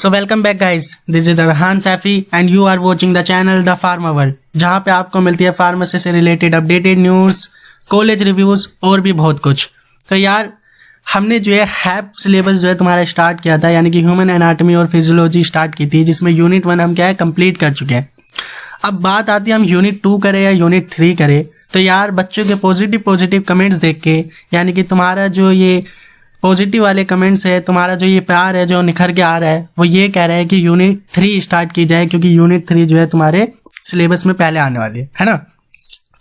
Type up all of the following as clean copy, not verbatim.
So welcome back guys, this is Arhan Saifi and you are watching the channel the pharma world, जहाँ पे आपको मिलती है फार्मेसी से related updated news, college reviews और भी बहुत कुछ। तो यार हमने जो है हैप सिलेबस जो है तुम्हारा स्टार्ट किया था, यानी कि ह्यूमन एनाटॉमी और फिजियोलॉजी स्टार्ट की थी, जिसमें यूनिट 1 हम क्या है कंप्लीट कर चुके हैं। अब बात आती है हम यूनिट 2 करें या यूनिट 3 करें। तो यार बच्चों के पॉजिटिव कमेंट्स देख के, यानी कि तुम्हारा जो ये पॉजिटिव वाले कमेंट्स है, तुम्हारा जो ये प्यार है जो निखर के आ रहा है, वो ये कह रहा है कि यूनिट 3 स्टार्ट की जाए, क्योंकि यूनिट 3 जो है तुम्हारे सिलेबस में पहले आने वाली है ना।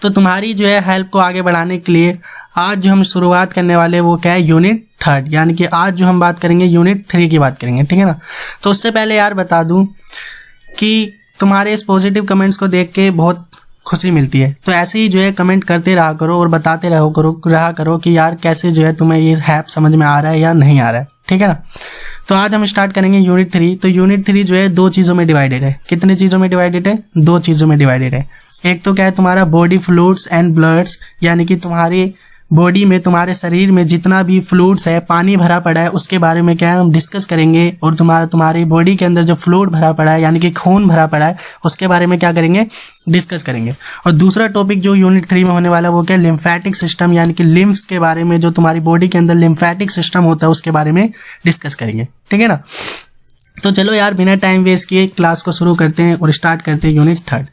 तो तुम्हारी जो है हेल्प को आगे बढ़ाने के लिए आज जो हम शुरुआत करने वाले हैं वो क्या है, यूनिट 3, यानी कि आज जो हम बात करेंगे यूनिट 3 की बात करेंगे, ठीक है ना। तो उससे पहले यार बता दूं कि तुम्हारे इस पॉजिटिव कमेंट्स को देख के बहुत खुशी मिलती है। तो ऐसे ही जो है कमेंट करते रहा करो और बताते रहा करो कि यार कैसे जो है तुम्हें ये हैप समझ में आ रहा है या नहीं आ रहा है, ठीक है ना। तो आज हम स्टार्ट करेंगे यूनिट 3। तो यूनिट 3 जो है 2 चीज़ों में डिवाइडेड है। कितने चीज़ों में डिवाइडेड है? 2 चीज़ों में डिवाइडेड है। एक तो क्या है तुम्हारा बॉडी फ्लूइड्स एंड ब्लड्स, यानी कि तुम्हारी बॉडी में, तुम्हारे शरीर में जितना भी फ्लूइड्स है, पानी भरा पड़ा है, उसके बारे में क्या है हम डिस्कस करेंगे। और तुम्हारी बॉडी के अंदर जो फ्लूइड भरा पड़ा है, यानी कि खून भरा पड़ा है, उसके बारे में क्या करेंगे, डिस्कस करेंगे। और दूसरा टॉपिक जो यूनिट 3 में होने वाला है वो क्या है, लिम्फेटिक सिस्टम, यानी कि लिम्फ्स के बारे में, जो तुम्हारी बॉडी के अंदर लिम्फेटिक सिस्टम होता है उसके बारे में डिस्कस करेंगे, ठीक है ना। तो चलो यार बिना टाइम वेस्ट किए क्लास को शुरू करते हैं और स्टार्ट करते हैं यूनिट 3।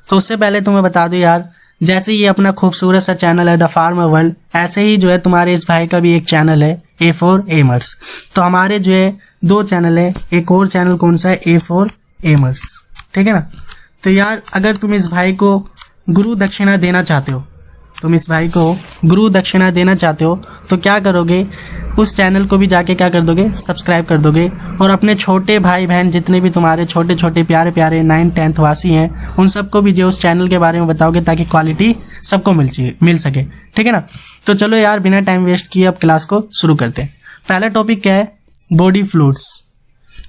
तो उससे पहले तुम्हें बता दूं यार, जैसे ये अपना खूबसूरत सा चैनल है द फार्मा वर्ल्ड, ऐसे ही जो है तुम्हारे इस भाई का भी एक चैनल है A for Aimers। तो हमारे जो है 2 चैनल है। एक और चैनल कौन सा है, A for Aimers, ठीक है ना। तो यार अगर तुम इस भाई को गुरु दक्षिणा देना चाहते हो, तो क्या करोगे, उस चैनल को भी जाके क्या कर दोगे, सब्सक्राइब कर दोगे। और अपने छोटे भाई बहन जितने भी तुम्हारे छोटे छोटे प्यारे प्यारे 9th 10th वासी हैं, उन सबको भी जो उस चैनल के बारे में बताओगे, ताकि क्वालिटी सबको मिल सके, ठीक है ना। तो चलो यार बिना टाइम वेस्ट किए अब क्लास को शुरू करते हैं। पहला टॉपिक क्या है, बॉडी फ्लूइड्स।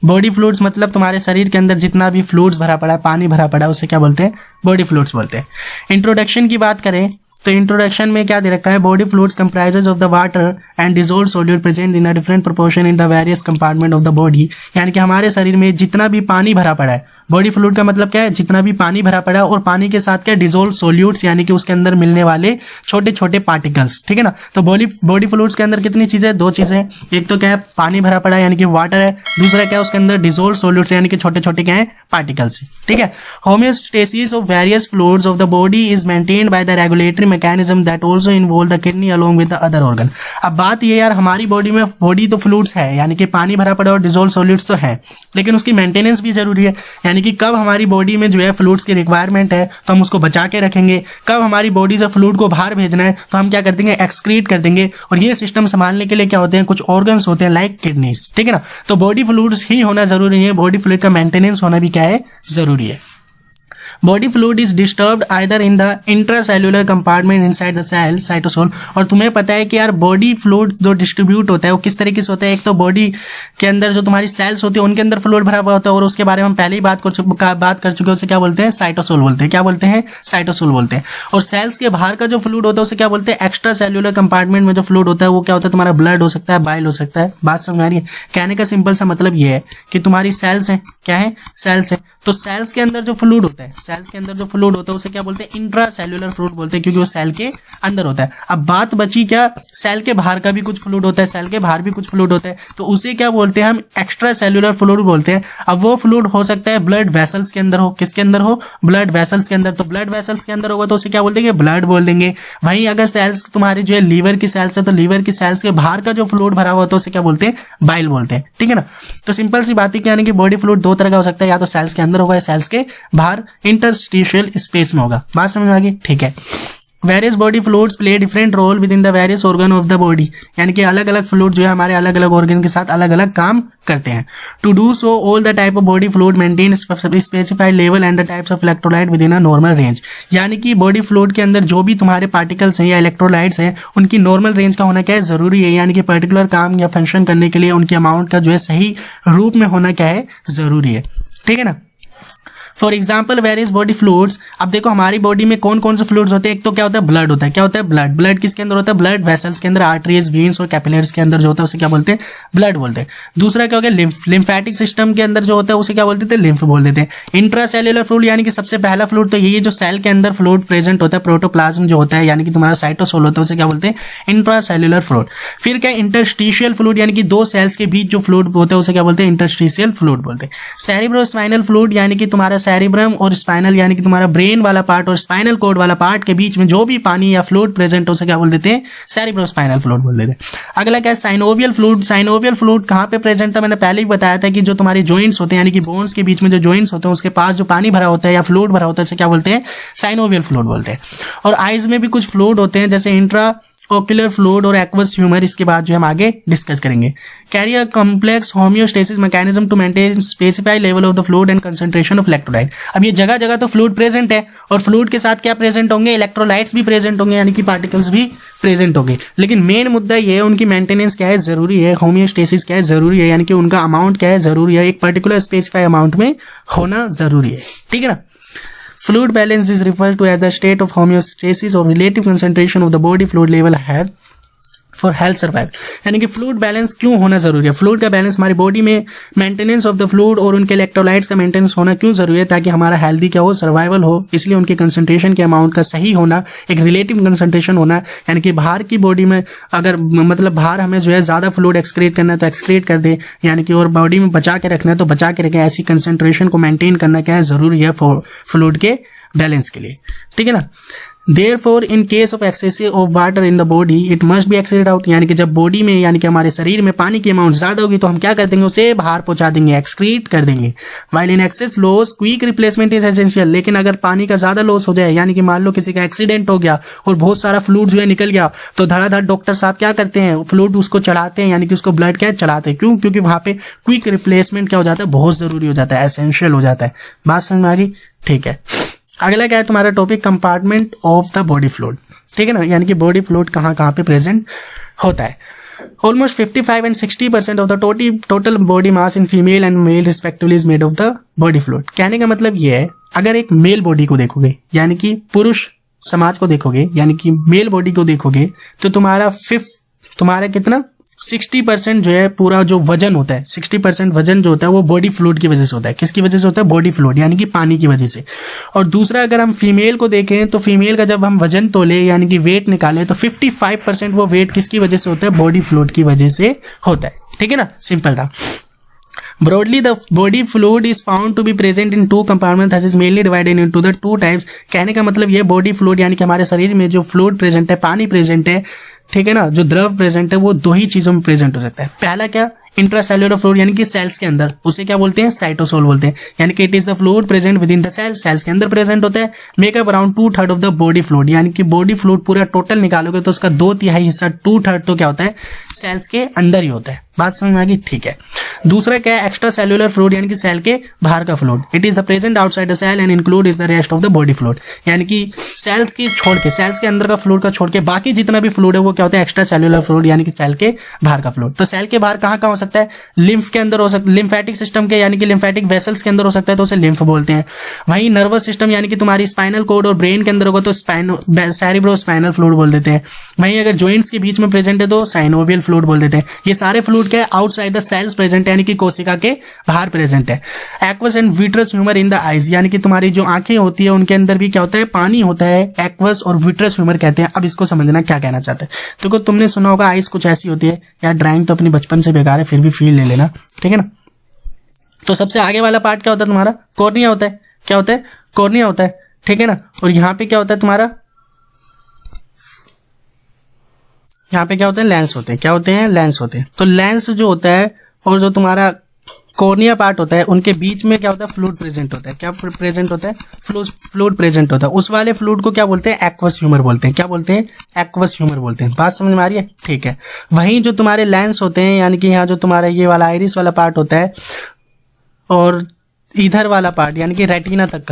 बॉडी फ्लूइड्स मतलब तुम्हारे शरीर के अंदर जितना भी फ्लूइड्स भरा पड़ा है, पानी भरा पड़ा है, उसे क्या बोलते हैं, बॉडी फ्लूइड्स बोलते हैं। इंट्रोडक्शन की बात करें तो इंट्रोडक्शन में क्या दे रखा है, body fluids comprises of the water and dissolved solute present in a different proportion in the various compartment of the body, यानी कि हमारे शरीर में जितना भी पानी भरा पड़ा है, बॉडी फ्लूइड का मतलब क्या है, जितना भी पानी भरा पड़ा है, और पानी के साथ क्या, डिसॉल्व्ड सॉल्यूट्स, यानी कि उसके अंदर मिलने वाले छोटे छोटे पार्टिकल्स, ठीक है ना। तो बॉडी फ्लूइड्स के अंदर कितनी चीजें, 2 चीजें। एक तो क्या है पानी भरा पड़ा है, यानी कि वाटर है। दूसरा क्या है, उसके अंदर डिसॉल्व्ड सॉल्यूट्स, यानी कि छोटे छोटे क्या है, पार्टिकल्स, ठीक है। Homeostasis of various fluids of the body is maintained by the regulatory mechanism that also involve the kidney along with the other organ. अब बात ये यार, हमारी बॉडी तो फ्लूइड्स है, यानी कि पानी भरा पड़ा और डिसॉल्व्ड सॉल्यूट्स तो है, लेकिन उसकी मेंटेनेंस भी जरूरी है। यानी कि कब हमारी बॉडी में जो है फ्लूइड्स की रिक्वायरमेंट है तो हम उसको बचा के रखेंगे, कब हमारी बॉडी से फ्लूइड को बाहर भेजना है तो हम क्या कर देंगे, एक्सक्रीट कर देंगे। और ये सिस्टम संभालने के लिए क्या होते हैं, कुछ ऑर्गन्स होते हैं लाइक किडनीज, ठीक है ना। तो बॉडी फ्लूइड्स ही होना जरूरी है, बॉडी फ्लूइड का मेंटेनेंस होना भी क्या है, जरूरी है। Body fluid is disturbed either in the intracellular compartment inside the cell, cytosol. और तुम्हें पता है कि यार बॉडी फ्लूइड जो डिस्ट्रीब्यूट होता है वो किस तरीके से होता है। एक तो बॉडी के अंदर जो तुम्हारी सेल्स होती है उनके अंदर फ्लूइड भरा हुआ होता है, और उसके बारे में हम पहले ही बात कर चुके हैं, उसे क्या बोलते हैं, साइटोसोल बोलते हैं। क्या बोलते हैं, साइटोसोल बोलते हैं। और सेल्स के बाहर का जो फ्लूइड होता है उसे क्या बोलते हैं, एक्स्ट्रा सेल्युलर कंपार्टमेंट में जो फ्लूइड होता है वो क्या होता है, तुम्हारा ब्लड हो सकता है, बाइल हो सकता है। बात समझ आ रही है। कहने का सिंपल सा मतलब ये है कि तुम्हारी सेल्स है, क्या है, सेल्स है। तो सेल्स के अंदर जो फ्लूइड होता है, उसे क्या बोलते हैं, इंट्रा सेल्युलर फ्लूइड बोलते हैं, क्योंकि वो सेल के अंदर होता है। अब बात बची क्या, सेल के बाहर का भी कुछ फ्लूइड होता है, सेल के बाहर भी कुछ फ्लूइड होता है, तो उसे क्या बोलते हैं, हम एक्स्ट्रा सेल्युलर फ्लूइड बोलते हैं। अब वो फ्लूइड हो सकता है ब्लड वेसल्स के अंदर हो, किसके अंदर हो, ब्लड वेसल्स के अंदर। तो ब्लड वेसल्स के अंदर होगा तो उसे क्या बोल देंगे, ब्लड बोल देंगे। वहीं अगर सेल्स तुम्हारी जो है लीवर की सेल्स है, तो लीवर की सेल्स के बाहर का जो फ्लूइड भरा हुआ है तो उसे क्या बोलते हैं, बाइल बोलते हैं, ठीक है ना। तो सिंपल सी बात है, यानी कि बॉडी फ्लूइड 2 तरह का हो सकता है, या तो सेल्स के अंदर होगा या सेल्स के बाहर इंटरस्टिशियल स्पेस में होगा। बात समझ में आ गई, ठीक है। Various body fluids play different role within the various organ of the body, यानी कि अलग अलग फ्लूइड जो है हमारे अलग अलग ऑर्गन के साथ अलग अलग काम करते हैं। To do so all the type of body fluid maintain specified level and the types of electrolyte within a normal range, यानी कि बॉडी फ्लूइड के अंदर जो भी तुम्हारे पार्टिकल्स हैं या इलेक्ट्रोलाइट्स हैं उनकी नॉर्मल रेंज का होना क्या है, जरूरी है, यानी कि पर्टिकुलर काम या फंक्शन करने के लिए उनके अमाउंट का जो है सही रूप में होना क्या है, जरूरी है। ठीक है ना। For example various body fluids, अब देखो हमारी बॉडी में कौन कौन से फ्लूइड्स होते हैं, एक तो क्या होता है ब्लड होता है, क्या होता है ब्लड, ब्लड किसके अंदर होता है, ब्लड वेसल्स के अंदर, आर्टरीज वीन्स और कैपिलरीज के अंदर जो होता है उसे क्या बोलते हैं, ब्लड बोलते हैं। दूसरा क्या हो गया लिम्फ, लिम्फेटिक सिस्टम के अंदर जो होता है उसे क्या बोलते थे, लिम्फ बोल देते हैं। इंट्रासेल्युलर फ्लूइड, यानी कि सबसे पहला फ्लूइड तो यही है जो सेल के अंदर फ्लूइड प्रेजेंट होता है, प्रोटोप्लाज्म जो होता है यानी कि तुम्हारा साइटोसोल होता है उसे क्या बोलते हैं, इंट्रासेल्युलर फ्लूइड। फिर क्या इंटरस्टिशियल फ्लूइड, यानी कि दो सेल्स के बीच जो फ्लूइड होता है उसे क्या बोलते हैं, इंटरस्टिशियल फ्लूइड बोलते हैं। सेरिब्रोस्पाइनल फ्लूइड, यानी कि तुम्हारा सेरिब्रम और स्पाइनल यानी कि तुम्हारा ब्रेन वाला पार्ट और स्पाइनल कॉर्ड वाला पार्ट के बीच में जो भी पानी या फ्लूइड प्रेजेंट हो उसे क्या बोल देते हैं, सेरिब्रोस्पाइनल फ्लूइड बोल देते हैं। अगला क्या है साइनोवियल फ्लूइड, साइनोवियल फ्लूइड कहां पे प्रेजेंट था, मैंने पहले ही बताया था कि जो तुम्हारी जॉइंट्स होते हैं यानी कि बोन्स के बीच में जो जॉइंट्स होते हैं उसके पास जो पानी भरा होता है या फ्लूइड भरा होता है इसे क्या बोलते हैं, साइनोवियल फ्लूइड बोलते हैं। और आइज में भी कुछ फ्लूइड होते हैं जैसे इंट्रा ओक्यूलर फ्लूइड और एक्वस ह्यूमर, इसके बाद जो हम आगे डिस्कस करेंगे। Carry a complex homeostasis mechanism to maintain specified level of the fluid and concentration of electrolyte. अब ये जगह जगह तो फ्लूइड प्रेजेंट है और फ्लूइड के साथ क्या प्रेजेंट होंगे, इलेक्ट्रोलाइट्स भी प्रेजेंट होंगे यानी कि पार्टिकल्स भी प्रेजेंट होंगे, लेकिन मेन मुद्दा ये है उनकी मेंटेनेंस क्या है, जरूरी है, होम्योस्टेसिस क्या है, जरूरी है, यानी कि उनका अमाउंट क्या है, जरूरी है, एक पर्टिकुलर स्पेसिफाइड अमाउंट में होना जरूरी है। ठीक है ना। Fluid balance is referred to as the state of homeostasis or relative concentration of the body fluid level had for health survival, यानी कि फ्लूइड बैलेंस क्यों होना जरूरी है, फ्लूइड का बैलेंस हमारी बॉडी में मेंटेनेंस ऑफ द फ्लूइड और उनके इलेक्ट्रोलाइट्स का मेंटेनेंस होना क्यों जरूरी है, ताकि हमारा हेल्दी क्या हो, सर्वाइवल हो, इसलिए उनके कंसंट्रेशन के अमाउंट का सही होना, एक रिलेटिव कंसंट्रेशन होना, यानी कि बाहर की बॉडी में अगर मतलब बाहर हमें जो है ज्यादा फ्लूइड एक्सक्रीट करना है तो एक्सक्रीट कर दे, यानी कि और बॉडी में बचा के रखना है तो बचा के रखें, ऐसी कंसंट्रेशन को मेंटेन करना क्या है, जरूरी है फ्लूइड के बैलेंस के लिए। ठीक है ना। Therefore, in case of excessive of water in the body, it must be excreted out, यानी कि जब बॉडी में यानी कि हमारे शरीर में पानी की अमाउंट ज्यादा होगी तो हम क्या कर देंगे, उसे बाहर पहुंचा देंगे, एक्सक्रीट कर देंगे। While in excess loss, quick replacement is essential, लेकिन अगर पानी का ज्यादा लॉस हो जाए यानी कि मान लो किसी का एक्सीडेंट हो गया और बहुत सारा फ्लूइड जो है निकल गया तो धड़ाधड़ डॉक्टर साहब क्या करते हैं, फ्लूइड उसको चढ़ाते हैं, यानी कि उसको ब्लड क्या चढ़ाते हैं, क्यों, क्योंकि वहां पे क्विक रिप्लेसमेंट क्या हो जाता है, बहुत जरूरी हो जाता है, एसेंशियल हो जाता है। बात समझ में आ गई। ठीक है। अगला क्या है तुम्हारा topic, compartment of the body fluid. ठीक है ना, यानी कि बॉडी फ्लूइड कहाँ कहाँ पे प्रेजेंट होता है। Almost 55 and 60% of the total body mass in female and male respectively is made of the body fluid. कहने का मतलब ये है, अगर एक मेल बॉडी को देखोगे यानी कि पुरुष समाज को देखोगे यानी कि मेल बॉडी को देखोगे तो तुम्हारा कितना 60% जो है पूरा जो वजन होता है, 60% वजन जो होता है वो बॉडी फ्लूइड की वजह से होता है। किसकी वजह से होता है, बॉडी फ्लूइड यानी कि पानी की वजह से। और दूसरा अगर हम फीमेल को देखें तो फीमेल का जब हम वजन तोले यानी कि वेट निकाले तो 55% वो वेट किसकी वजह से होता है, बॉडी फ्लूइड की वजह से होता है। ठीक है ना, सिंपल था। Broadly, the body fluid is found to be present in two compartments that is mainly divided into the two types। कहने का मतलब ये बॉडी फ्लूइड यानी कि हमारे शरीर में जो फ्लूइड प्रेजेंट है, पानी प्रेजेंट है, ठीक है ना, जो द्रव प्रेजेंट है वो दो ही चीजों में प्रेजेंट हो सकता है। पहला क्या, इंट्रासेल्युलर फ्लूइड यानी कि सेल्स के अंदर, उसे क्या बोलते हैं, साइटोसोल बोलते हैं, यानी कि it is the fluid present within the cell, cells के अंदर प्रेजेंट होता है। Make up around 2/3 of the body fluid, यानी कि बॉडी फ्लूइड पूरा टोटल निकालोगे तो उसका 2/3 हिस्सा 2/3 तो क्या होता है, सेल्स के अंदर ही होता है। बात समझ में आ गई। ठीक है। दूसरा क्या है, एक्स्ट्रा सेल्युलर फ्लूइड यानी कि सेल के बाहर का fluid. It is the present outside the cell and include is the rest of the body fluid, यानी कि सेल्स की छोड़ के, सेल्स के अंदर का फ्लूइड का छोड़ के बाकी जितना भी फ्लूइड है वो क्या होता है, एक्स्ट्रा सेल्युलर फ्लूइड यानी कि सेल के बाहर का फ्लूइड। तो सेल के बाहर कहाँ कहाँ हो सकता है, लिम्फ के अंदर हो सकता है, लिम्फेटिक सिस्टम के यानी कि लिम्फेटिक वेसल्स के अंदर हो सकता है तो उसे लिम्फ बोलते हैं। वहीं नर्वस सिस्टम यानी कि तुम्हारी स्पाइनल कॉर्ड और ब्रेन के अंदर होगा तो सेरिब्रोस्पाइनल फ्लूइड बोल देते हैं। वहीं अगर जॉइंट्स के बीच में प्रेजेंट है तो साइनोवियल फ्लूइड बोल देते हैं। ये सारे फ्लूइड क्या है, आउटसाइड द सेल्स प्रेजेंट है यानी कि कोशिका के बाहर प्रेजेंट है। Aqueous and vitreous humour in the eyes, यानी कि तुम्हारी जो आंखें होती है उनके अंदर भी क्या होता है, पानी होता है, एक्वस और विट्रस ह्यूमर कहते हैं। अब इसको समझना क्या कहना चाहते हैं। देखो तुमने सुना होगा आईज कुछ ऐसी होती है, यार ड्राइंग तो अपनी बचपन से बेकार है फिर भी फील ले लेना, ठीक है ना। तो सबसे आगे वाला पार्ट क्या होता है तुम्हारा, कॉर्निया होता है। क्या होता है, कॉर्निया होता है, ठीक है ना। और यहाँ पे क्या होता है तुम्हारा, यहाँ पे क्या होते हैं, लेंस होते हैं। क्या होते हैं, लेंस होते हैं। तो लेंस जो होता है और जो तुम्हारा कॉर्निया पार्ट होता है, उनके बीच में क्या होता है, फ्लूइड प्रेजेंट होता है। क्या प्रेजेंट होता है, फ्लूइड प्रेजेंट होता है। उस वाले फ्लूइड को क्या बोलते हैं, एक्वस ह्यूमर बोलते हैं। क्या बोलते हैं, एक्वस ह्यूमर बोलते हैं। बात समझ में आ रही है, ठीक है। वहीं जो तुम्हारे लेंस होते हैं, यानी कि यहाँ जो तुम्हारा ये वाला आइरिस वाला पार्ट होता है और इधर वाला पार्ट यानी कि रेटिना तक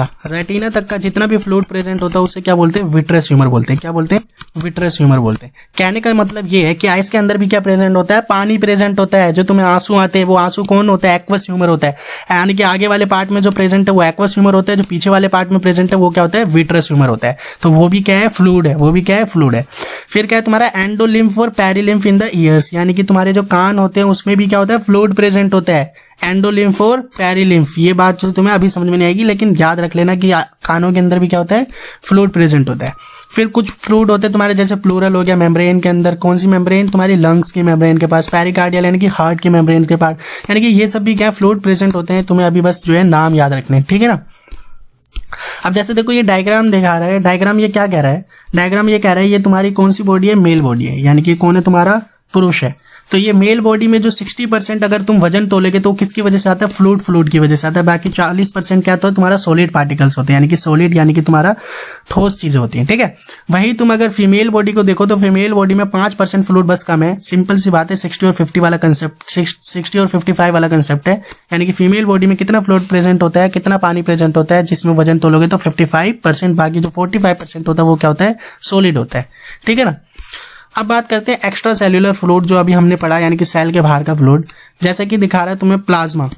का जितना भी फ्लूइड प्रेजेंट होता है उसे क्या बोलते हैं, विट्रस ह्यूमर बोलते हैं। क्या बोलते हैं, विट्रस ह्यूमर बोलते हैं। कहने का मतलब ये है कि आइस के अंदर भी क्या प्रेजेंट होता है, पानी प्रेजेंट होता है। जो तुम्हें आंसू आते हैं वो आंसू कौन होता है, एक्वस ह्यूमर होता है। यानी कि आगे वाले पार्ट में जो प्रेजेंट है वो एक्वस ह्यूमर होता है, जो पीछे वाले पार्ट में प्रेजेंट है वो क्या होता है, विट्रस ह्यूमर होता है। तो वो भी क्या है, फ्लूइड है, वो भी क्या है, फ्लूइड है। फिर क्या है तुम्हारा एंडोलिम्फ और पेरिलिम्फ इन द ईयर्स, यानी कि तुम्हारे जो कान होते हैं उसमें भी क्या होता है, फ्लूइड प्रेजेंट होता है। एंडोलिम्फ और पेरिलिम्फ, ये बात जो तुम्हें अभी समझ में नहीं आएगी, लेकिन याद रख लेना कि कानों के अंदर भी क्या होता है, फ्लूइड प्रेजेंट होता है। फिर कुछ फ्लूइड होते हैं तुम्हारे, जैसे प्लूरल हो गया मेम्ब्रेन के अंदर। कौन सी मेम्ब्रेन, तुम्हारी लंग्स की मेम्ब्रेन के पास। पेरिकार्डियल यानी कि हार्ट की मेम्ब्रेन के पास, यानी कि ये सब भी क्या फ्लूइड प्रेजेंट होते हैं। तुम्हें अभी बस जो है नाम याद रखने, ठीक है ना। अब जैसे देखो ये डायग्राम दिखा रहा है, डायग्राम ये क्या कह रहा है, डायग्राम ये कह रहा है ये तुम्हारी कौन सी बॉडी है, मेल बॉडी है, यानी कि कौन है, तुम्हारा पुरुष है। तो ये मेल बॉडी में जो 60% अगर तुम वजन तोलोगे तो किसकी वजह से आता है, फ्लूइड की वजह से आता है। बाकी 40% क्या होता है, तुम्हारा सॉलिड पार्टिकल्स होते हैं, यानी कि सॉलिड यानी कि तुम्हारा ठोस चीजें होती हैं, ठीक है। वहीं तुम अगर फीमेल बॉडी को देखो तो फीमेल बॉडी में 5% फ्लूइड बस कम है। सिंपल सी बात है, 60 और 50 वाला कंसेप्ट, 60 और 55 वाला कंसेप्ट है। यानी कि फीमेल बॉडी में कितना फ्लूइड प्रेजेंट होता है, कितना पानी प्रेजेंट होता है, जिसमें वजन तोलोगे तो 55%। बाकी जो 45% होता है वो क्या होता है, सॉलिड होता है, ठीक है ना। अब बात करते हैं एक्स्ट्रा सेल्यूलर फ्लूइड, जो अभी हमने पढ़ा, यानी कि सेल के बाहर का फ्लूइड। जैसे कि दिखा रहा है तुम्हें plasma,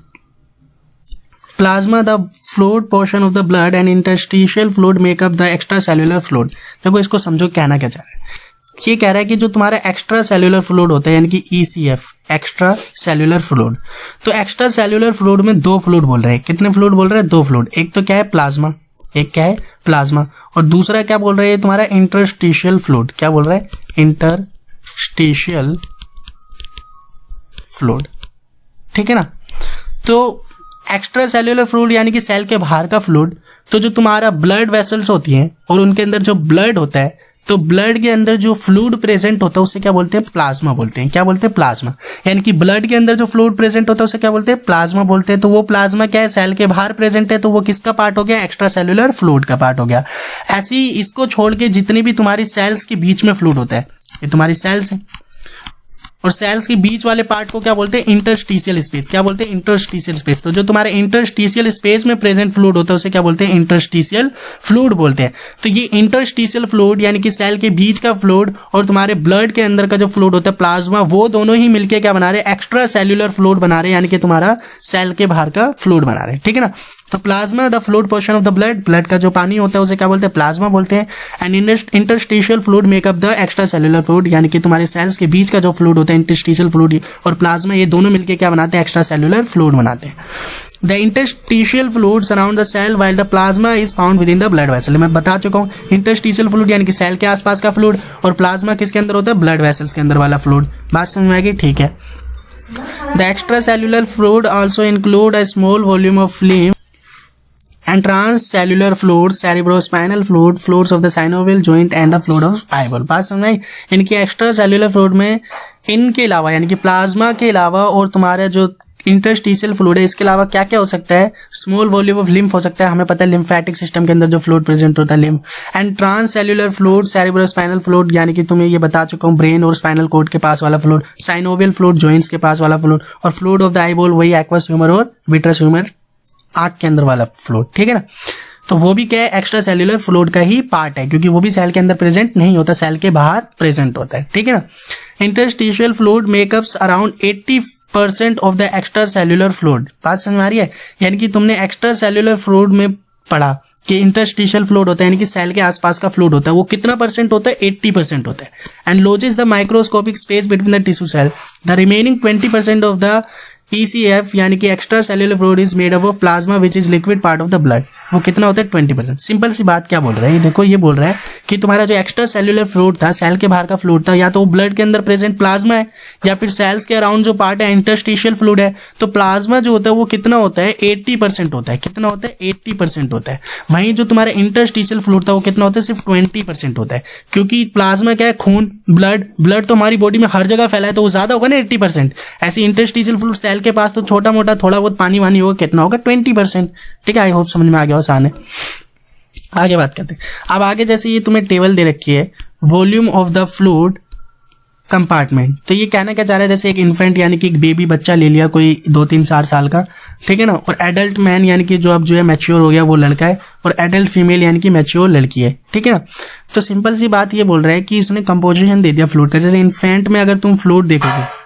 the fluid portion of the blood and interstitial fluid make up the extra cellular fluid. देखो इसको समझो कहना क्या चाह रहा है। ये कह रहा है कि जो तुम्हारा एक्स्ट्रा सेल्यूलर फ्लूइड होता है, यानी कि ECF, एक्स्ट्रा सेल्यूलर फ्लूइड। तो एक्स्ट्रा सेल्यूलर फ्लूइड में 2 फ्लूइड बोल रहे हैं। कितने फ्लूइड बोल रहे हैं, 2 फ्लूइड। एक तो क्या है, प्लाज्मा, एक क्या है, प्लाज्मा, और दूसरा क्या बोल रहे हैं, तुम्हारा इंटरस्टिशियल फ्लूइड। क्या बोल रहा है, इंटरस्टिशियल फ्लूइड, ठीक है ना। तो एक्स्ट्रा सेल्यूलर फ्लूइड यानी कि सेल के बाहर का फ्लूइड। तो जो तुम्हारा ब्लड वेसल्स होती हैं और उनके अंदर जो ब्लड होता है, तो ब्लड के अंदर जो फ्लूइड प्रेजेंट होता है उसे क्या बोलते हैं, प्लाज्मा बोलते हैं। क्या बोलते हैं, प्लाज्मा। यानी कि ब्लड के अंदर जो फ्लूइड प्रेजेंट होता है उसे क्या बोलते हैं, प्लाज्मा बोलते हैं। तो वो प्लाज्मा क्या है, सेल के बाहर प्रेजेंट है, तो वो किसका पार्ट हो गया, एक्स्ट्रा सेल्यूलर फ्लूइड का पार्ट हो गया। ऐसे ही इसको छोड़ के जितनी भी तुम्हारी सेल्स के बीच में फ्लूइड होता है, ये तुम्हारी सेल्स है, और सेल्स के बीच वाले पार्ट को क्या बोलते हैं, इंटरस्टिशियल स्पेस। क्या बोलते हैं, इंटरस्टिशियल स्पेस। तो जो तुम्हारे इंटरस्टिशियल स्पेस में प्रेजेंट फ्लूइड होता है उसे क्या बोलते हैं, इंटरस्टिशियल फ्लूइड बोलते हैं। तो ये इंटरस्टिशियल फ्लूइड यानी कि सेल के बीच का फ्लूइड और तुम्हारे ब्लड के अंदर का जो फ्लूइड होता है, प्लाज्मा, वो दोनों ही मिलके क्या बना रहे हैं, एक्स्ट्रा सेल्यूलर फ्लूइड बना रहे हैं, यानी कि तुम्हारा सेल के बाहर का फ्लूइड बना रहे हैं, ठीक है ना। तो plasma the fluid portion of the blood का जो पानी होता है उसे क्या बोलते हैं, प्लाज्मा बोलते हैं। And interstitial fluid make up the extra cellular fluid, यानी कि तुम्हारे सेल्स के बीच का जो फ्लूइड होता है, इंटरस्टिशियल फ्लूइड और प्लाज्मा, ये दोनों मिलकर क्या बनाते हैं, एक्स्ट्रा सेल्यूलर फ्लूइड बनाते हैं। The interstitial fluid surround the cell while the plasma is found within the blood vessel. मैं बता चुका हूँ, इंटरस्टिशियल फ्लूइड यानी कि सेल के आसपास का फ्लूइड, और प्लाज्मा किसके अंदर होता है, ब्लड वेसल्स के अंदर वाला फ्लूइड। बात समझ में आएगी, ठीक है। The extracellular fluid also include a small volume of lymph and transcellular fluid, cerebrospinal fluid, fluids of the synovial joint and the fluid of eyeball। बात समझ आई। इनके एक्स्ट्रा सेल्यूलर फ्लूइड में इनके अलावा यानी कि प्लाज्मा के अलावा और तुम्हारे जो इंटरस्टिशियल फ्लूइड है, इसके अलावा क्या क्या हो सकता है, स्मॉल वॉल्यूम ऑफ लिम्फ हो सकता है, हमें पता है लिम्फेटिक सिस्टम के अंदर जो फ्लूइड प्रेजेंट होता है, lymph. And transcellular fluid, cerebrospinal fluid, यानी कि तुम्हें ये बता चुका हूँ, ब्रेन और स्पाइनल कॉर्ड के पास वाला फ्लूइड, साइनोवियल फ्लूइड, जॉइंट्स के पास वाला फ्लूइड, और फ्लूइड ऑफ द आईबॉल, वही एक्वस ह्यूमर और विट्रस ह्यूमर, आंख के अंदर वाला फ्लूइड, ठीक है ना। तो वो भी क्या है, एक्स्ट्रा सेल्यूलर फ्लूइड का ही पार्ट है, क्योंकि वो भी सेल के अंदर प्रेजेंट नहीं होता, सेल के बाहर प्रेजेंट होता है, ठीक है ना। Interstitial fluid makeups around 80% of the extra cellular fluid. बात समझ में आ रही है। यानी कि तुमने एक्स्ट्रा सेल्यूलर फ्लूइड में पढ़ा कि इंटरस्टिशियल फ्लूइड होता है, यानी कि सेल के आसपास का फ्लूइड होता है, वो कितना परसेंट होता है, 80% होता है। And lodges the microscopic space between the tissue cell. The remaining 20% of the ECF यानी कि extracellular fluid is made up of plasma which is liquid part of the blood. वो कितना होता है, 20%। सिंपल सी बात क्या बोल रहा है, देखो ये बोल रहा है कि तुम्हारा जो एक्स्ट्रा सेल्यूलर फ्लूइड था, सेल के बाहर का फ्लूइड था, या तो वो ब्लड के अंदर प्रेजेंट प्लाज्मा है, या फिर सेल्स के अराउंड जो पार्ट है इंटरस्टिशियल फ्लूइड है। तो प्लाज्मा जो होता है वो कितना होता है, 80% होता है। कितना होता है, 80% होता है। वहीं जो तुम्हारा इंटरस्टिशियल फ्लूइड था वो कितना होता है, सिर्फ 20% होता है। क्योंकि प्लाज्मा क्या है, खून, ब्लड तो हमारी बॉडी में हर जगह फैला है, तो वो ज्यादा होगा ना 80%। ऐसे इंटरस्टिशियल फ्लूइड सेल के पास तो छोटा मोटा थोड़ा बहुत पानी वानी होगा, कितना होगा 20%। ठीक है, आई होप समझ में आ गया आसान है। आगे बात करते हैं। अब आगे जैसे ये तुम्हें टेबल दे रखी है volume of the fluid compartment, तो ये कहना क्या चाह रहा है, जैसे एक इन्फेंट यानी कि एक बेबी बच्चा ले लिया कोई 2-3-4 साल का, ठीक है ना, और एडल्ट मैन यानी कि जो अब जो है मैच्योर हो गया वो लड़का है, और एडल्ट फीमेल यानी कि मैच्योर लड़की है, ठीक है ना। तो सिंपल सी बात ये बोल रहा है कि इसने कंपोजिशन दे दिया फ्लूइड का। जैसे इन्फेंट में अगर तुम फ्लूइड देखोगे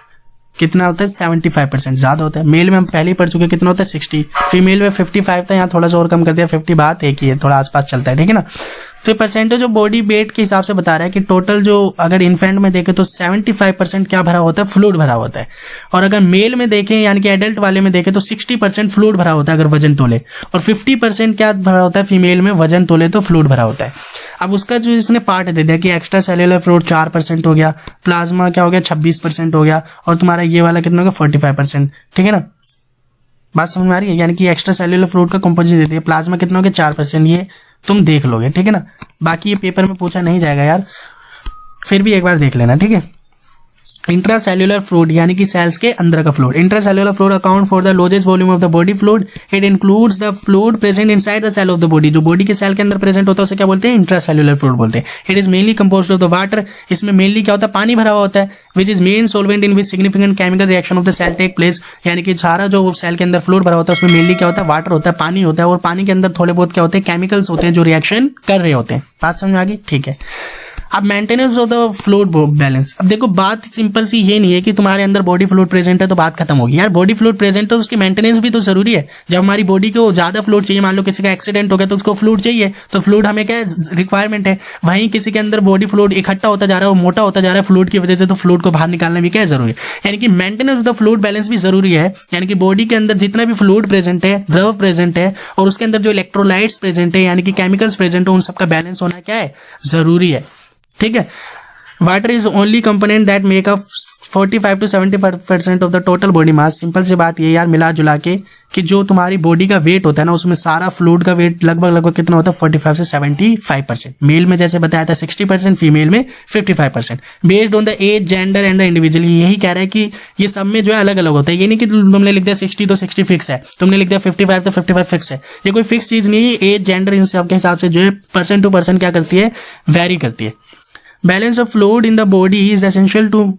कितना होता है 75%, ज्यादा होता है। मेल में हम पहले ही पढ़ चुके कितना होता है 60, फीमेल में 55 था, यहाँ थोड़ा सा और कम कर दिया 50, बात एक ही है, थोड़ा आसपास चलता है, ठीक है ना। तो परसेंटेज ऑफ बॉडी वेट के हिसाब से बता रहा है कि टोटल जो अगर इन्फेंट में देखें तो 75% क्या भरा होता है, फ्लूइड भरा होता है, और अगर मेल में देखें यानी कि एडल्ट वाले में देखें तो 60% फ्लूइड भरा होता है अगर वजन तोले, और 50% क्या भरा होता है फीमेल में, वजन तोले तो फ्लूइड भरा होता है। अब उसका जो इसने पार्ट दे दिया कि एक्स्ट्रा सेल्यूलर फ्लूइड 4% हो गया, प्लाज्मा क्या हो गया 26% हो गया, और तुम्हारा ये वाला कितना हो गया 45%, ठीक है ना। बात समझ में आ रही है, यानी कि एक्स्ट्रा सेल्यूलर फ्लूइड का कंपोजिशन देती है। प्लाज्मा कितना हो गया 4%, ये तुम देख लोगे, ठीक है ना। बाकी ये पेपर में पूछा नहीं जाएगा यार, फिर भी एक बार देख लेना, ठीक है। इंट्रासेल्युलर फ्लूइड यानी कि सेल्स के अंदर का fluid. Intracellular fluid account for the largest volume of the body fluid. It includes the fluid present inside the cell of the body. जो बॉडी के सेल के अंदर प्रेजेंट होता है उसे क्या बोलते हैं, इंट्रासेल्युलर फ्लूइड बोलते हैं। It is mainly composed of the water. इसमें मेनली क्या होता है, पानी भरा हुआ होता है, which is main solvent in which significant chemical reaction of the cell take place. यानी कि सारा जो सेल के अंदर फ्लूइड भरा होता है उसमें मेनली क्या होता है, वाटर होता है, पानी होता है, और पानी के अंदर थोड़े बहुत क्या होते हैं, केमिकल्स होते हैं जो रिएक्शन कर रहे होते हैं। बात समझ में आ गई, ठीक है। अब maintenance of the fluid balance. अब देखो बात सिंपल सी ये नहीं है कि तुम्हारे अंदर बॉडी फ्लूइड प्रेजेंट है तो बात खत्म होगी। यार बॉडी फ्लूइड प्रेजेंट है तो उसकी मेंटेनेंस भी तो जरूरी है। जब हमारी बॉडी को ज्यादा फ्लूइड चाहिए, मान लो किसी का एक्सीडेंट हो गया तो उसको फ्लूइड चाहिए, तो फ्लूइड हमें क्या रिक्वायरमेंट है। वहीं किसी के अंदर बॉडी फ्लूइड इकट्ठा होता जा रहा है, वो मोटा होता जा रहा है फ्लूइड की वजह से, तो फ्लूइड को बाहर निकालना भी क्या है, जरूरी है। यानी कि maintenance of the fluid balance भी जरूरी है। यानी कि बॉडी के अंदर जितना भी फ्लूइड प्रेजेंट है, द्रव प्रेजेंट है, और उसके अंदर जो इलेक्ट्रोलाइट्स प्रेजेंट है यानी कि केमिकल्स प्रेजेंट है, उन सबका बैलेंस होना क्या है, जरूरी है, ठीक है। Water is only component that make up 45 to 70% of the total body mass. Simple सी बात ये यार, मिला जुला के कि जो तुम्हारी बॉडी का वेट होता है ना, उसमें सारा फ्लूइड का वेट लगभग कितना होता है 45 से 75%। मेल में जैसे बताया था 60%, फीमेल में 55%। Based on the age, gender and the individual. यही कह रहा है कि ये सब में जो है अलग अलग होता है। ये नहीं कि तुमने लिख दिया 60 तो 60 फिक्स है, तुमने लिख दिया 55 तो 55 फिक्स है। ये कोई फिक्स चीज नहीं है। एज, जेंडर, इन सब के हिसाब से जो है पर्सन टू पर्सन क्या करती है, वेरी करती है। Balance of fluid in the body is essential to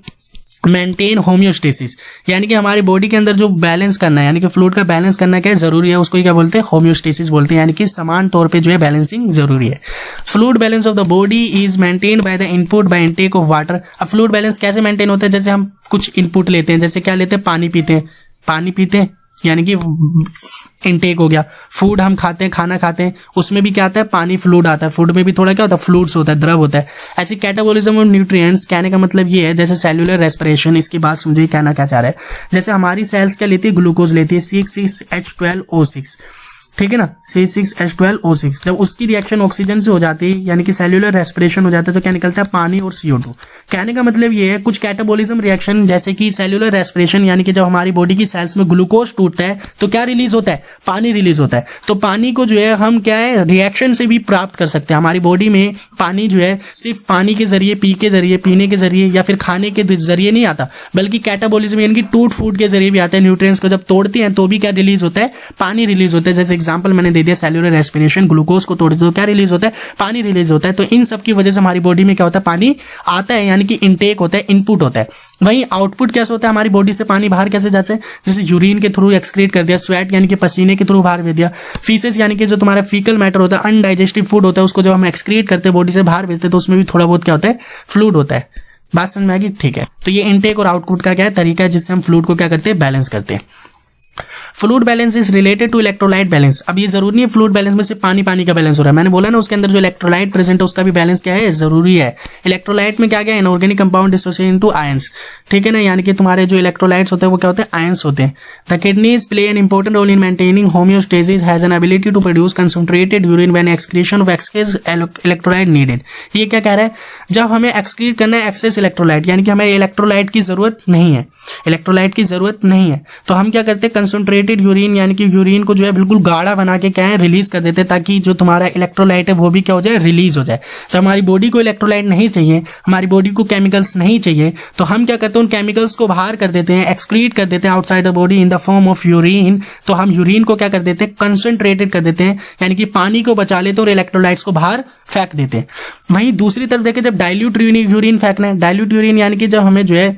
maintain homeostasis. यानी कि हमारी बॉडी के अंदर जो बैलेंस करना है, यानी कि फ्लूइड का बैलेंस करना क्या है, जरूरी है। उसको ही क्या बोलते हैं, होम्योस्टेसिस बोलते हैं। यानी कि समान तौर पे जो है बैलेंसिंग जरूरी है। Fluid balance of the body is maintained by the input by intake of water. अब फ्लूइड बैलेंस कैसे मेंटेन होता है, जैसे हम कुछ इनपुट लेते हैं, जैसे क्या लेते हैं, पानी पीते हैं यानी कि इनटेक हो गया। फूड हम खाते हैं, खाना खाते हैं, उसमें भी क्या आता है, पानी, फ्लूइड आता है। फूड में भी थोड़ा क्या होता है, फ्लूइड्स होता है, द्रव होता है। ऐसी कैटाबॉलिज्म ऑफ न्यूट्रिएंट्स, कहने का मतलब ये है, जैसे सेल्यूलर रेस्पिरेशन, इसकी बात समझिए कहना क्या चाह रहा है। जैसे हमारी सेल्स क्या लेती है, ग्लूकोज लेती है, C6H12O6, ठीक है ना, C6H12O6। जब उसकी रिएक्शन ऑक्सीजन से हो जाती है, यानी कि सेल्यूलर रेस्पिरेशन हो जाता है, तो क्या निकलता है, पानी और CO2। कहने का मतलब ये है, कुछ कैटाबॉलिज्म रिएक्शन जैसे कि सेल्यूलर रेस्पिरेशन, यानी कि जब हमारी बॉडी की सेल्स में ग्लूकोज टूटता है तो क्या रिलीज होता है, पानी रिलीज होता है। तो पानी को जो है हम क्या है, रिएक्शन से भी प्राप्त कर सकते हैं। हमारी बॉडी में पानी जो है सिर्फ पानी के जरिए, पीने के जरिए या फिर खाने के जरिए नहीं आता, बल्कि कैटाबॉलिज्म यानी कि टूट फूट के जरिए भी आता है। न्यूट्रिएंट्स को जब तोड़ते हैं तो भी क्या रिलीज होता है, पानी रिलीज होता है। जैसे एग्जांपल मैंने दे दिया, सेल्यूलर रेस्पिरेशन, ग्लूकोज को तोड़ते तो क्या रिलीज होता है, पानी रिलीज होता है। तो इन सब की वजह से हमारी बॉडी में क्या होता है, पानी आता है, यानी कि इनटेक होता है, इनपुट होता है। वहीं आउटपुट कैसे होता है, हमारी बॉडी से पानी बाहर कैसे जाता है, जैसे यूरिन के थ्रू एक्सक्रीट कर दिया, स्वेट यानी कि पसीने के थ्रू बाहर भेज दिया, फीसेस यानी कि जो तुम्हारा फीकल मैटर होता है, अनडाइजेस्टिव फूड होता है, उसको जब हम एक्सक्रीट करते हैं बॉडी से बाहर भेजते हैं, तो उसमें भी थोड़ा बहुत क्या होता है, फ्लूइड होता है। बात समझ में आ गई, ठीक है। तो ये इनटेक और आउटपुट का क्या है, तरीका है जिससे हम फ्लूइड को क्या करते हैं, बैलेंस करते हैं। Fluid balance is related to electrolyte balance. अब ये जरूरी नहीं है फ्लूइड बैलेंस में सिर्फ पानी का बैलेंस हो रहा है। मैंने बोला ना, उसके अंदर जो इलेक्ट्रोलाइट प्रेजेंट है उसका भी बैलेंस क्या है, जरूरी है। इलेक्ट्रोलाइट में क्या क्या है, inorganic compound dissociate into ions, ठीक है ना। यानी कि तुम्हारे जो इलेक्ट्रोलाइट्स होते हैं वो क्या होते हैं, आयंस होते हैं। The kidneys play an important role in maintaining homeostasis, has an ability to produce concentrated urine when excretion of excess electrolyte needed. ये क्या कह रहा है, जब हमें एक्सक्रीट करना है एक्सेस इलेक्ट्रोलाइट, यानी कि हमें इलेक्ट्रोलाइट की जरूरत नहीं है, तो हम क्या करते हैं, कंसंट्रेटेड कंसंट्रेटेड यूरिन यानी कि यूरिन को जो है बिल्कुल गाढ़ा बना के क्या है रिलीज कर देते हैं, ताकि जो तुम्हारा इलेक्ट्रोलाइट है वो भी क्या हो जाए, रिलीज हो जाए। तो हमारी बॉडी को इलेक्ट्रोलाइट नहीं चाहिए, हमारी बॉडी को केमिकल्स नहीं चाहिए, तो हम क्या करते हैं उन केमिकल्स को बाहर कर देते हैं, एक्सक्रीट कर देते हैं outside the body in the form of urine. तो हम यूरिन को क्या कर देते हैं, कंसंट्रेटेड कर देते हैं, यानी कि पानी को बचा लेते हैं और इलेक्ट्रोलाइट्स को बाहर फेंक देते हैं। वहीं दूसरी तरफ देखें, जब डाइल्यूट यूरिन फेंकना है, डाइल्यूट यूरिन यानी कि जब हमें जो है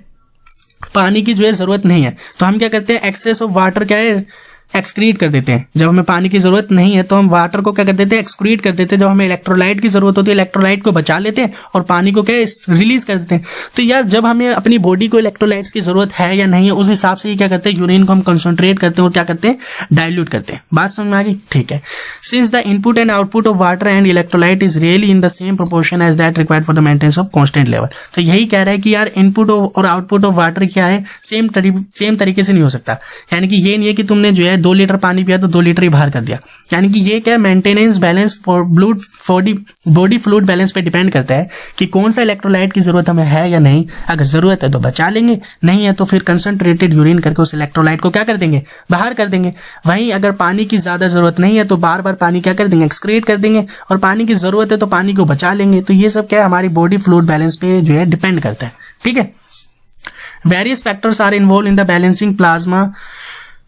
पानी की जो है जरूरत नहीं है, तो हम क्या करते हैं, एक्सेस ऑफ वाटर क्या है, एक्सक्रीट कर देते हैं। जब हमें पानी की जरूरत नहीं है तो हम वाटर को क्या कर देते हैं, एक्सक्रीट कर देते हैं। जब हमें इलेक्ट्रोलाइट की जरूरत होती है, इलेक्ट्रोलाइट को बचा लेते हैं और पानी को क्या रिलीज कर देते हैं। तो यार जब हमें अपनी बॉडी को इलेक्ट्रोलाइट्स की जरूरत है या नहीं है, उस हिसाब से ही क्या करते हैं, यूरिन को हम कंसंट्रेट करते हैं और क्या करते हैं, डाइल्यूट करते हैं। बात समझ में आ गई? ठीक है। Since the input and output of water and electrolyte is really in the same proportion as that required for the maintenance of constant level. तो यही कह रहा है कि यार इनपुट और आउटपुट ऑफ वाटर क्या है, सेम तरीके से नहीं हो सकता। यानी कि ये नहीं है कि तुमने जो है 2 लीटर पानी पिया तो 2 लीटर ही बाहर कर दिया। यानी कि ये क्या maintenance balance for body fluid balance पे डिपेंड करता है कि कौन सा इलेक्ट्रोलाइट की जरूरत हमें है या नहीं। अगर जरूरत है तो बचा लेंगे, नहीं है तो फिर कंसंट्रेटेड यूरिन करके उस इलेक्ट्रोलाइट को क्या कर देंगे, बाहर कर देंगे। वहीं अगर पानी की ज्यादा जरूरत नहीं है तो बार बार पानी क्या कर देंगे, एक्सक्रीट कर देंगे, और पानी की जरूरत है तो पानी को बचा लेंगे। तो ये सब क्या है, हमारी बॉडी फ्लूइड बैलेंस पे जो है डिपेंड करता है। ठीक है। Various factors are involve in the balancing plasma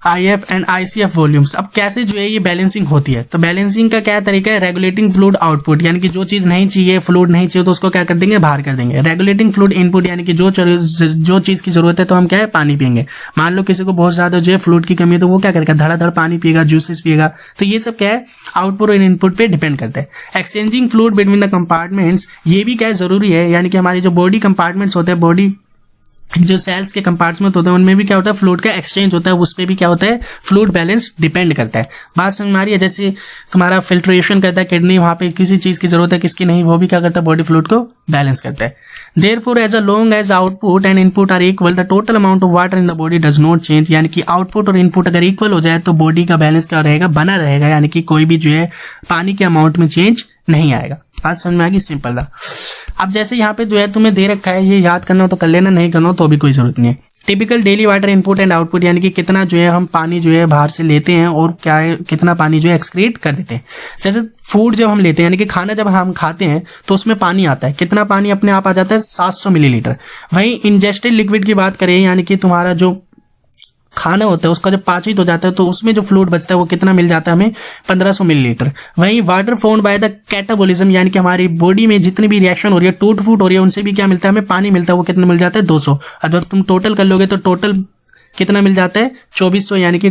IF and ICF volumes. अब कैसे जो है ये बैलेंसिंग होती है, तो बैलेंसिंग का क्या तरीका है, रेगुलेटिंग फ्लूइड आउटपुट, यानी कि जो चीज नहीं चाहिए, फ्लूइड नहीं चाहिए तो उसको क्या कर देंगे, बाहर कर देंगे। रेगुलेटिंग फ्लूइड इनपुट, यानी कि जो चीज की जरूरत है तो हम क्या है, पानी पियेंगे। मान लो किसी को बहुत ज्यादा जो है फ्लूइड की कमी है तो वो क्या करेगा, धड़ाधड़ पानी पिएगा, जूसेस पिएगा। तो ये सब क्या है, आउटपुट और इनपुट पे डिपेंड करता है। Exchanging fluid between the compartments, ये भी क्या है, जरूरी है। यानी कि हमारी जो बॉडी कंपार्टमेंट्स होते हैं, बॉडी जो सेल्स के कंपार्टमेंट होते हैं उनमें भी क्या होता है, फ्लूइड का एक्सचेंज होता है, उस पर भी क्या होता है, फ्लूइड बैलेंस डिपेंड करता है। बात समझ में आ रही है? जैसे तुम्हारा फिल्ट्रेशन करता है किडनी, वहां पे किसी चीज की जरूरत है, किसकी नहीं, वो भी क्या करता है, बॉडी फ्लूइड को बैलेंस करता है। Therefore, as long as output and input are equal, the total amount of water in the body does not change। यानी कि आउटपुट और इनपुट अगर इक्वल हो जाए तो बॉडी का बैलेंस क्या रहेगा, बना रहेगा। यानी कि कोई भी जो है पानी के अमाउंट में चेंज नहीं आएगा। बात समझ में आ गई? सिंपल था। अब जैसे यहाँ पे जो है तुम्हें दे रखा है, ये याद करना हो तो कर लेना, नहीं करना हो तो भी कोई जरूरत नहीं है। Typical daily water input and output, यानी कि कितना जो है हम पानी जो है बाहर से लेते हैं और क्या है, कितना पानी जो है एक्सक्रीट कर देते हैं। जैसे फूड जब हम लेते हैं, यानी कि खाना जब हम खाते हैं तो उसमें पानी आता है, कितना पानी अपने आप आ जाता है, 700 मिलीलीटर। वहीं इंजेस्टेड लिक्विड की बात करें, यानी कि तुम्हारा जो खाना होता है उसका जब पाचित हो जाता है तो उसमें जो फ्लूइड बचता है वो कितना मिल जाता है हमें, 1500 मिलीलीटर। वहीं water formed by the catabolism, यानी कि हमारी बॉडी में जितनी भी रिएक्शन हो रही है, टूट फूट हो रही है, उनसे भी क्या मिलता है, हमें पानी मिलता है, वो कितना मिल जाता है, 200। अगर तुम टोटल कर लोगे तो टोटल कितना मिल जाता है, 2400, यानी कि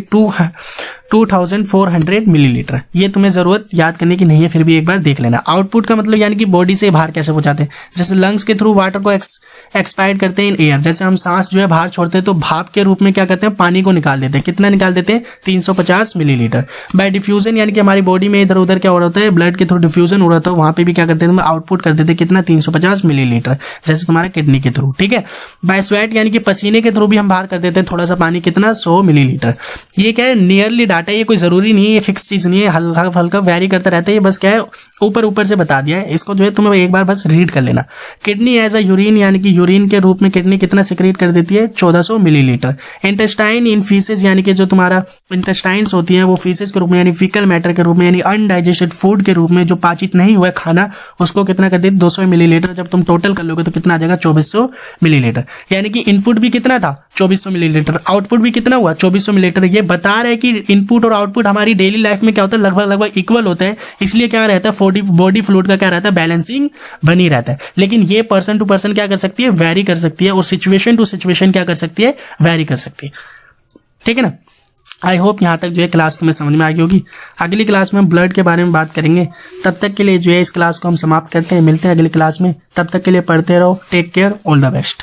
2400 मिलीलीटर। ये तुम्हें जरूरत याद करने की नहीं है, फिर भी एक बार देख लेना। आउटपुट का मतलब यानी कि बॉडी से बाहर कैसे पहुंचाते हैं, जैसे लंग्स के थ्रू वाटर को एक्सपायर्ड करते हैं इन एयर। जैसे हम सांस जो है बाहर छोड़ते हैं तो भाप के रूप में क्या करते हैं, पानी को निकाल देते हैं। कितना निकाल देते हैं, 350 मिलीलीटर। बाय डिफ्यूजन, यानी कि हमारी बॉडी में इधर उधर क्या हो रहा है, ब्लड के थ्रू डिफ्यूजन हो रहा था, वहां पे भी क्या करते हैं, आउटपुट कर देते हैं कितना, 350 मिलीलीटर, जैसे तुम्हारा किडनी के थ्रू। ठीक है। बाय स्वेट, यानी कि पसीने के थ्रू भी हम बाहर कर देते हैं थोड़ा सा पानी, कितना, 100 मिलीलीटर। ये क्या है, नियरली डाटा, ये कोई जरूरी नहीं है, ये फिक्स चीज नहीं है, हल्का हल्का वेरी करता रहता है। ये बस क्या है, ऊपर से बता दिया है, इसको जो है तुम्हें एक बार बस रीड कर लेना। किडनी एज अ यूरिन, यानी कि यूरिन के रूप में किडनी कितना सिक्रीट कर देती है, 1400 मिलीलीटर। इंटेस्टाइन इन फीसेस, यानी कि जो तुम्हारा इंटेस्टाइन्स होती है वो फीसेस के रूप में, यानी फीकल मैटर के रूप में, यानी अनडाइजेस्टेड फूड के रूप में, जो पाचित नहीं हुआ खाना, उसको कितना कर देती, 200 मिलीलीटर। जब तुम टोटल कर लोगे तो कितना आ जाएगा, 2400 मिलीलीटर। यानी कि इनपुट भी कितना था, 2400 मिलीलीटर, आउटपुट भी कितना हुआ, 2400 मिलीलीटर। ये बता रहा है कि इनपुट और आउटपुट हमारी डेली लाइफ में क्या होता है, लगभग इक्वल होता है। इसलिए क्या रहता है, बॉडी फ्लूइड का क्या रहता है, बैलेंसिंग बनी रहता है। लेकिन ये पर्सन टू पर्सन क्या कर सकती है, वेरी कर सकती है, और सिचुएशन टू सिचुएशन क्या कर सकती है, वेरी कर सकती है। ठीक है ना। आई होप यहाँ तक जो है क्लास तुम्हें समझ में आ गई होगी। अगली क्लास में हम ब्लड के बारे में बात करेंगे। तब तक के लिए जो है इस क्लास को हम समाप्त करते हैं, मिलते हैं अगली क्लास में। तब तक के लिए पढ़ते रहो। Take care, all the best.